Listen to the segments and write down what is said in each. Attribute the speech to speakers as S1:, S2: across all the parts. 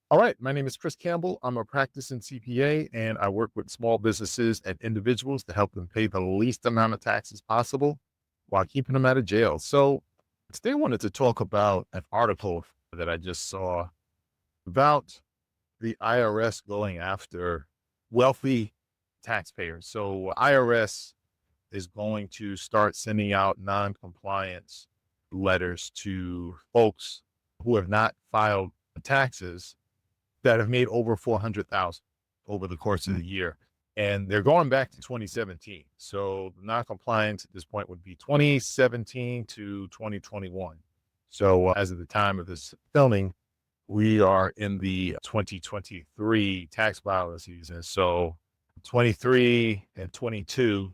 S1: All right. My name is Chris Campbell. I'm a practicing CPA and I work with small businesses and individuals to help them pay the least amount of taxes possible while keeping them out of jail. So, today I wanted to talk about an article that I just saw about the IRS going after wealthy taxpayers. So, IRS is going to start sending out non compliance letters to folks who have not filed taxes that have made over 400,000 over the course of the year. And they're going back to 2017. So non-compliance at this point would be 2017 to 2021. So as of the time of this filming, we are in the 2023 tax filing season. So 23 and 22,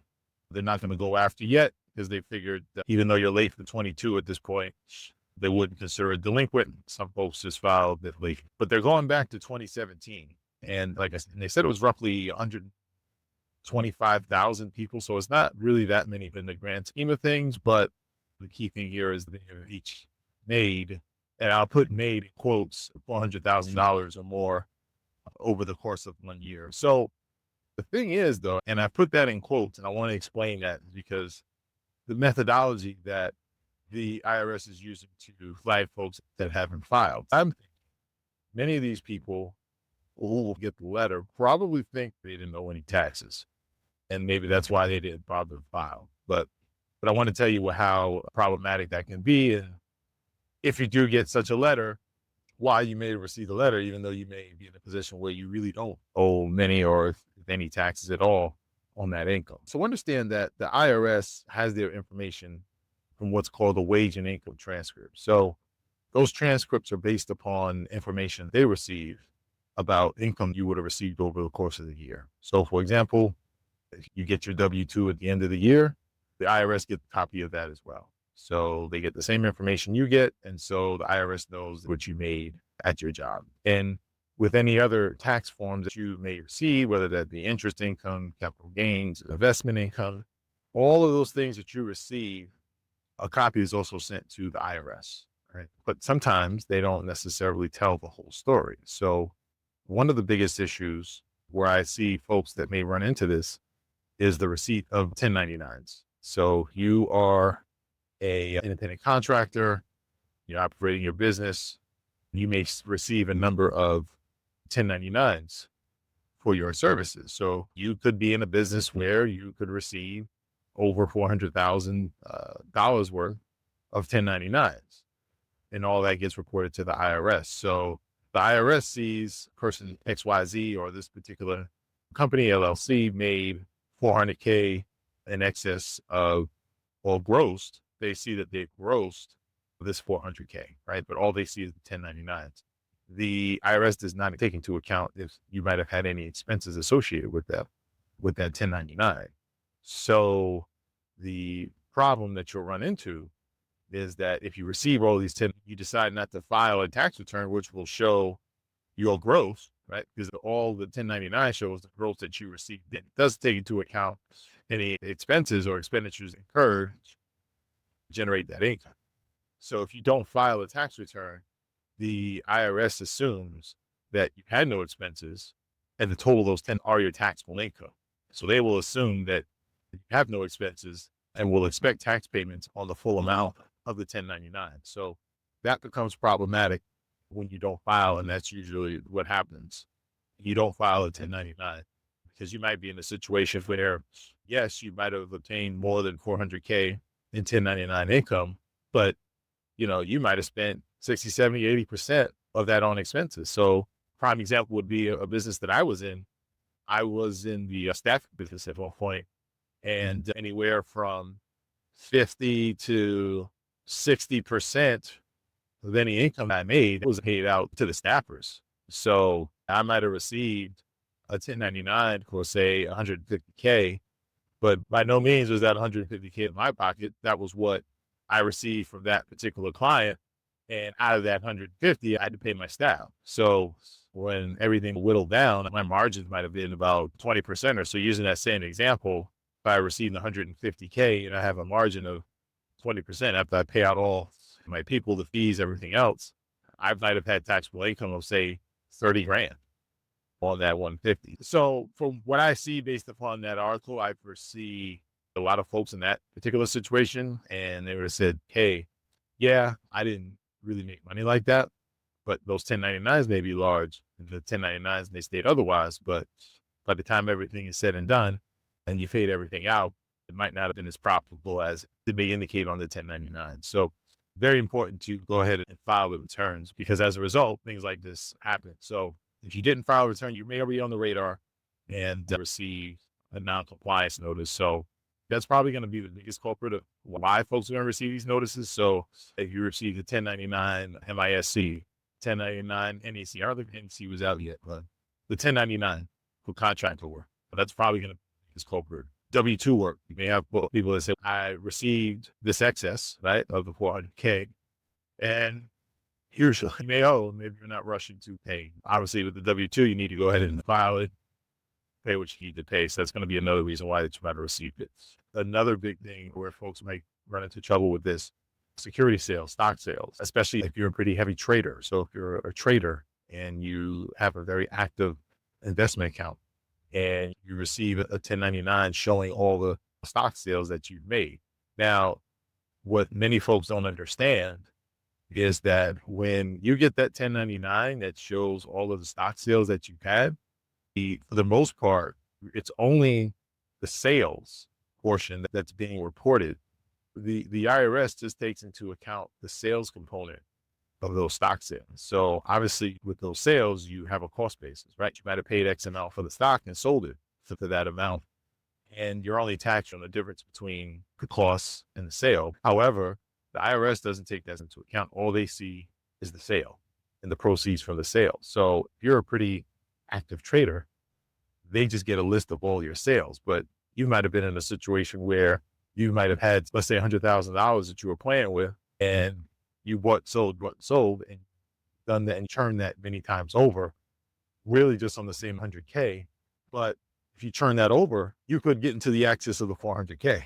S1: they're not going to go after yet because they figured that even though you're late for 22 at this point, they wouldn't consider it delinquent. Some folks just filed a bit late, but they're going back to 2017. And like I said, and they said it was roughly 125,000 people. So it's not really that many in the grand scheme of things. But the key thing here is they have each made, and I'll put made in quotes, $400,000 or more over the course of 1 year. So the thing is, though, and I put that in quotes, and I want to explain that because the methodology that the IRS is using to flag folks that haven't filed. I'm thinking many of these people who will get the letter probably think they didn't owe any taxes, and maybe that's why they didn't bother to file. But I want to tell you how problematic that can be, and if you do get such a letter, why you may receive the letter, even though you may be in a position where you really don't owe many or if any taxes at all on that income. So understand that the IRS has their information from what's called a wage and income transcript. So those transcripts are based upon information they receive about income you would have received over the course of the year. So for example, if you get your W-2 at the end of the year, the IRS gets a copy of that as well. So they get the same information you get. And so the IRS knows what you made at your job. And with any other tax forms that you may receive, whether that be interest income, capital gains, investment income, all of those things that you receive, a copy is also sent to the IRS, right? But sometimes they don't necessarily tell the whole story. So one of the biggest issues where I see folks that may run into this is the receipt of 1099s. So you are a independent contractor, you're operating your business, you may receive a number of 1099s for your services. So you could be in a business where you could receive over $400,000 worth of 1099s, and all that gets reported to the IRS. So the IRS sees person XYZ or this particular company LLC made 400K in excess of, or grossed. They see that they've grossed this 400K, right? But all they see is the 1099s. The IRS does not take into account if you might have had any expenses associated with that 1099. So the problem that you'll run into is that if you receive all these 10, you decide not to file a tax return, which will show your gross, right? Because all the 1099 shows the gross that you received. It does take into account any expenses or expenditures incurred to generate that income. So if you don't file a tax return, the IRS assumes that you had no expenses and the total of those 10 are your taxable income. So they will assume that you have no expenses and will expect tax payments on the full amount of the 1099. So that becomes problematic when you don't file. And that's usually what happens. You don't file a 1099 because you might be in a situation where, yes, you might have obtained more than 400K in 1099 income, but you might have spent 60, 70, 80% of that on expenses. So prime example would be a business that I was in. I was in the staffing business at one point, and anywhere from 50 to 60% of any income I made was paid out to the staffers. So I might have received a 1099 for say 150K, but by no means was that 150K in my pocket. That was what I received from that particular client. And out of that 150, I had to pay my staff. So when everything whittled down, my margins might have been about 20% or so. Using that same example, if I received 150K and I have a margin of 20% after I pay out all my people, the fees, everything else, I might have had taxable income of say 30 grand on that 150. So from what I see based upon that article, I foresee a lot of folks in that particular situation, and they would have said, hey, yeah, I didn't really make money like that, but those 1099s may be large, and the 1099s they state otherwise, but by the time everything is said and done and you paid everything out, it might not have been as profitable as it may indicate on the 1099. So very important to go ahead and file the returns, because as a result, things like this happen. So if you didn't file a return, you may already be on the radar and receive a non-compliance notice. So that's probably going to be the biggest culprit of why folks are going to receive these notices. So if you receive the 1099 MISC, 1099 NEC, I don't think NEC was out yet, but the 1099 for contractor work, but that's probably going to be the biggest culprit. W-2 work, you may have people that say, I received this excess, right, of the 400K, and here's you may owe, maybe you're not rushing to pay. Obviously, with the W-2, you need to go ahead and file it, pay what you need to pay. So that's going to be another reason why they try to receive it. Another big thing where folks might run into trouble with this, security sales, stock sales, especially if you're a pretty heavy trader. So if you're a trader and you have a very active investment account and you receive a 1099 showing all the stock sales that you've made. Now, what many folks don't understand is that when you get that 1099 that shows all of the stock sales that you've had, for the most part, it's only the sales portion that's being reported. The IRS just takes into account the sales component of those stock sales. So obviously with those sales, you have a cost basis, right? You might have paid X amount for the stock and sold it for that amount. And you're only taxed on the difference between the costs and the sale. However, the IRS doesn't take that into account. All they see is the sale and the proceeds from the sale. So if you're a pretty active trader, they just get a list of all your sales. But you might have been in a situation where you might have had, let's say, $100,000 that you were playing with, and you sold, and done that and churned that many times over, really just on the same 100K. But if you churn that over, you could get into the excess of the 400K,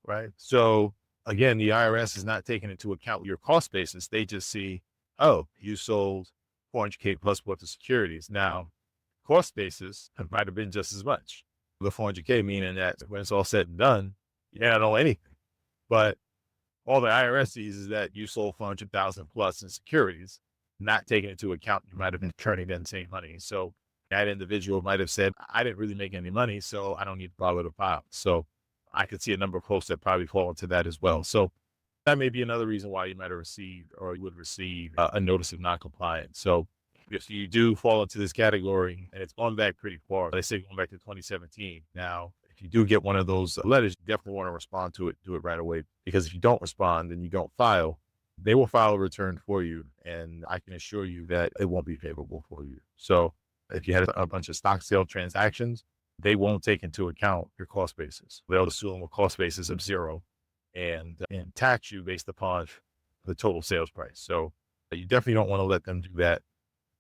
S1: right? So again, the IRS is not taking into account your cost basis. They just see, oh, you sold 400K plus what the securities. Now, cost basis might have been just as much. The 400K, meaning that when it's all said and done, you don't owe anything. But all the IRS sees is that you sold 400,000 plus in securities, not taking into account you might have been turning that same money. So that individual might have said, I didn't really make any money, so I don't need to bother to file. So I could see a number of folks that probably fall into that as well. So that may be another reason why you might have received, or you would receive a notice of non-compliance. So if you do fall into this category, and it's gone back pretty far, they say going back to 2017. Now, if you do get one of those letters, you definitely want to respond to it, do it right away. Because if you don't respond and you don't file, they will file a return for you. And I can assure you that it won't be favorable for you. So if you had a bunch of stock sale transactions, they won't take into account your cost basis. They'll assume a cost basis of zero and tax you based upon the total sales price. So you definitely don't want to let them do that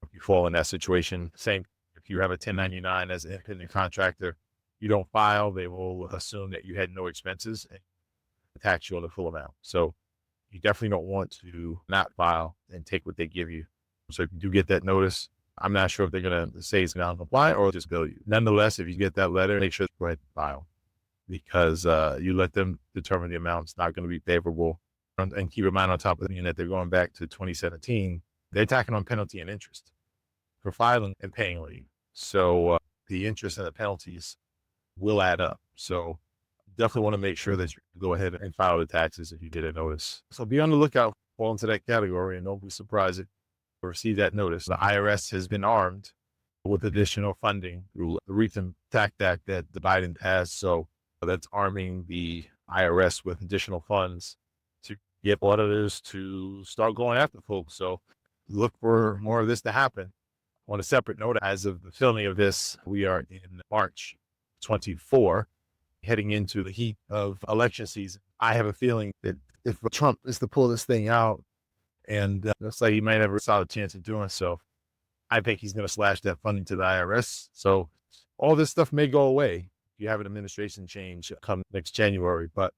S1: if you fall in that situation. Same, if you have a 1099 as an independent contractor, you don't file, they will assume that you had no expenses and tax you on the full amount. So you definitely don't want to not file and take what they give you. So if you do get that notice, I'm not sure if they're going to say it's non-compliant or just bill you. Nonetheless, if you get that letter, make sure to go ahead and file, because you let them determine the amount. It's not going to be favorable. And keep in mind, on top of that they're going back to 2017, they're tacking on penalty and interest for filing and paying late. So the interest and the penalties will add up. So definitely want to make sure that you go ahead and file the taxes if you get a notice. So be on the lookout, fall into that category, and don't be surprised if you receive that notice. The IRS has been armed with additional funding through the recent tax act that the Biden passed. So that's arming the IRS with additional funds to get auditors to start going after folks. So look for more of this to happen. On a separate note, as of the filming of this, we are in March 24, heading into the heat of election season. I have a feeling that if Trump is to pull this thing out, and looks like he might have a solid chance of doing so, I think he's going to slash that funding to the IRS. So all this stuff may go away if you have an administration change come next January. But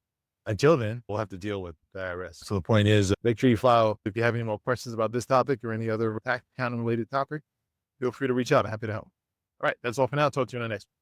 S1: until then, we'll have to deal with the IRS. So the point is, make sure you file if you have any more questions about this topic or any other tax accounting related topic. feel free to reach out. I'm happy to help. All right. That's all for now. Talk to you in the next one.